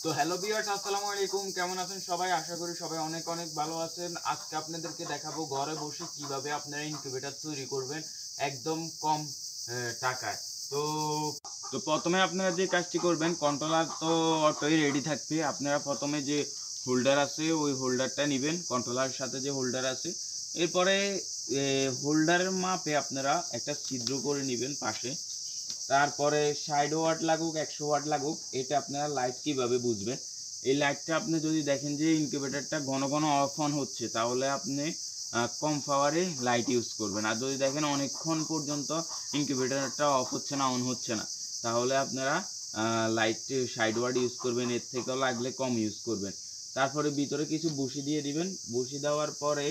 তো hello viewers, আসসালামু আলাইকুম। কেমন আছেন সবাই? আশা করি সবাই অনেক অনেক ভালো আছেন। আজকে আপনাদেরকে দেখাবো ঘরে বসে কিভাবে আপনারা ইনকিউবেটর তৈরি করবেন একদম কম টাকায়। তো তো প্রথমে আপনারা যে কাজটি করবেন, কন্ট্রোলার তো অটোই রেডি থাকবে। আপনারা প্রথমে যে হোল্ডার আছে ওই হোল্ডারটা নেবেন, কন্ট্রোলারের সাথে যে হোল্ডার আছে। এরপরে হোল্ডারের মাপে আপনারা একটা ছিদ্র করে নেবেন পাশে। তারপরে 60 ওয়াট লাগুক 100 ওয়াট লাগুক, এটা আপনারা লাইট কিভাবে বুঝবেন? এই লাইটটা আপনি যদি দেখেন যে ইনকিউবেটরটা ঘন ঘন অফ অন হচ্ছে, তাহলে আপনি কম পাওয়ারে লাইট ইউজ করবেন। আর যদি দেখেন অনেকক্ষণ পর্যন্ত ইনকিউবেটরটা অফ হচ্ছে না, অন হচ্ছে না, তাহলে আপনারা লাইট 60 ওয়াট ইউজ করবেন। এর থেকেও লাগলে কম ইউজ করবেন। তারপরে ভিতরে কিছু বসি দিয়ে দিবেন। বসি দেওয়ার পরে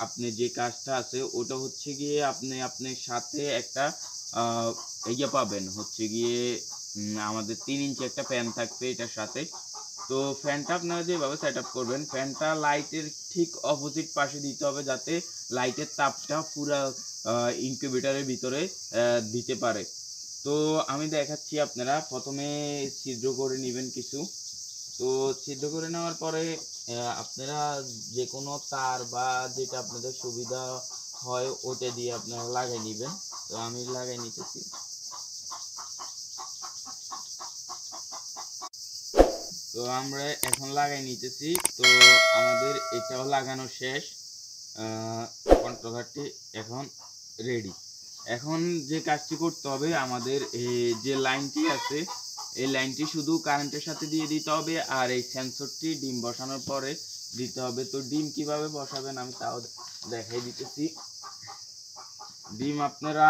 আপনি যে কাজটা আছে ওটা হচ্ছে গিয়ে আপনি আপনার সাথে একটা ইয়ে পাবেন, হচ্ছে গিয়ে আমাদের 3 ইঞ্চি একটা ফ্যান থাকবে এটার সাথে। তো ফ্যানটা আপনারা যেভাবে সেট আপ করবেন, ফ্যানটা লাইটের ঠিক অপোজিট পাশে দিতে হবে, যাতে লাইটের তাপটা পুরা ইনকিউবেটরের ভিতরে দিতে পারে। তো আমি দেখাচ্ছি, আপনারা প্রথমে ছিদ্র করে নেবেন কিছু। তো ছিদ্র করে নেওয়ার পরে আপনারা যে কোনো তার বা যেটা আপনাদের সুবিধা হয় ওটা দিয়ে আপনারা লাগাই নেবেন। তো আমি লাগাই নিতেছি। তো আমরা এখন লাগাই নিতেছি। তো আমাদের এটাও লাগানো শেষ। কন্ট্রোলারটি এখন রেডি। এখন যে কাজটি করতে হবে, আমাদের এই যে লাইনটি আছে এই লাইনটি শুধু কারেন্টের সাথে দিয়ে দিতে হবে, আর এই সেন্সরটি ডিম বসানোর পরে দিতে হবে। তো ডিম কিভাবে বসাবেন আমি তাও দেখাই দিতেছি। ডিম আপনারা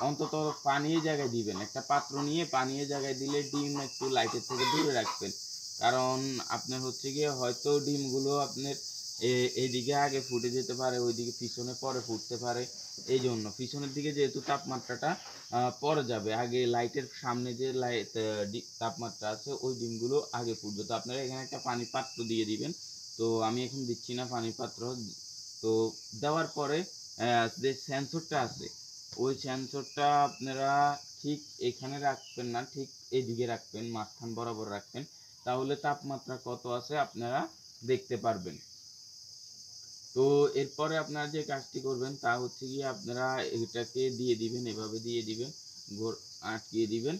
অন্তত পানির জায়গায় দিবেন। একটা পাত্র নিয়ে পানির জায়গায় দিলে ডিম একটু লাইটের থেকে দূরে রাখবেন। কারণ আপনার হচ্ছে গিয়ে হয়তো ডিমগুলো আপনার এইদিকে আগে ফুটে যেতে পারে, ওইদিকে পিছনে পরে ফুটতে পারে। এই জন্য পিছনের দিকে যেহেতু তাপমাত্রাটা পরে যাবে, আগে লাইটের সামনে যে লাইট তাপমাত্রা আছে ওই ডিমগুলো আগে ফুটবে। তো আপনারা এখানে একটা পানির পাত্র দিয়ে দিবেন। তো আমি এখন দিচ্ছি না পানির পাত্র। তো দেওয়ার পরে যে সেন্সরটা আছে ওই সেন্সরটা আপনারা ঠিক এখানে রাখবেন না, ঠিক এইদিকে রাখবেন, মাঝখান বরাবর রাখবেন। তাহলে তাপমাত্রা কত আছে আপনারা দেখতে পারবেন। তো এরপরে আপনারা যে কাজটি করবেন তা হচ্ছে গিয়ে আপনারা এটাকে দিয়ে দিবেন, এভাবে দিয়ে দিবেন, আটকিয়ে দিবেন,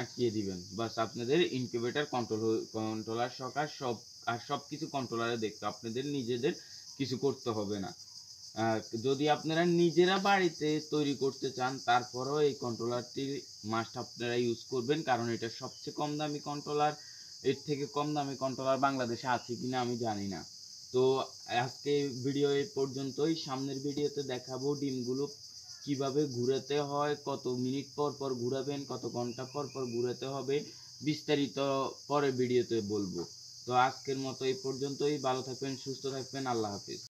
আটকিয়ে দিবেন। বাস আপনাদের ইনকিউবেটর কন্ট্রোলার সকার সব আর সব কিছু কন্ট্রোলারে দেখতে আপনাদের নিজেদের কিছু করতে হবে না। যদি আপনারা নিজেরা বাড়িতে তৈরি করতে চান, তারপরেও এই কন্ট্রোলারটির মাস্ট আপনারা ইউজ করবেন, কারণ এটা সবচেয়ে কম দামি কন্ট্রোলার। এর থেকে কম দামি কন্ট্রোলার বাংলাদেশে আছে কিনা আমি জানি না। তো আজকে ভিডিও এই পর্যন্তই। সামনের ভিডিওতে দেখাবো ডিমগুলো কিভাবে ঘুরাতে হয়, কত মিনিট পর পর ঘুরাবেন, কত ঘন্টা পর পর ঘুরাতে হবে, বিস্তারিত পরে ভিডিওতে বলবো। তো আজকের মতো এই পর্যন্তই। ভালো থাকবেন, সুস্থ থাকবেন। আল্লাহ হাফিজ।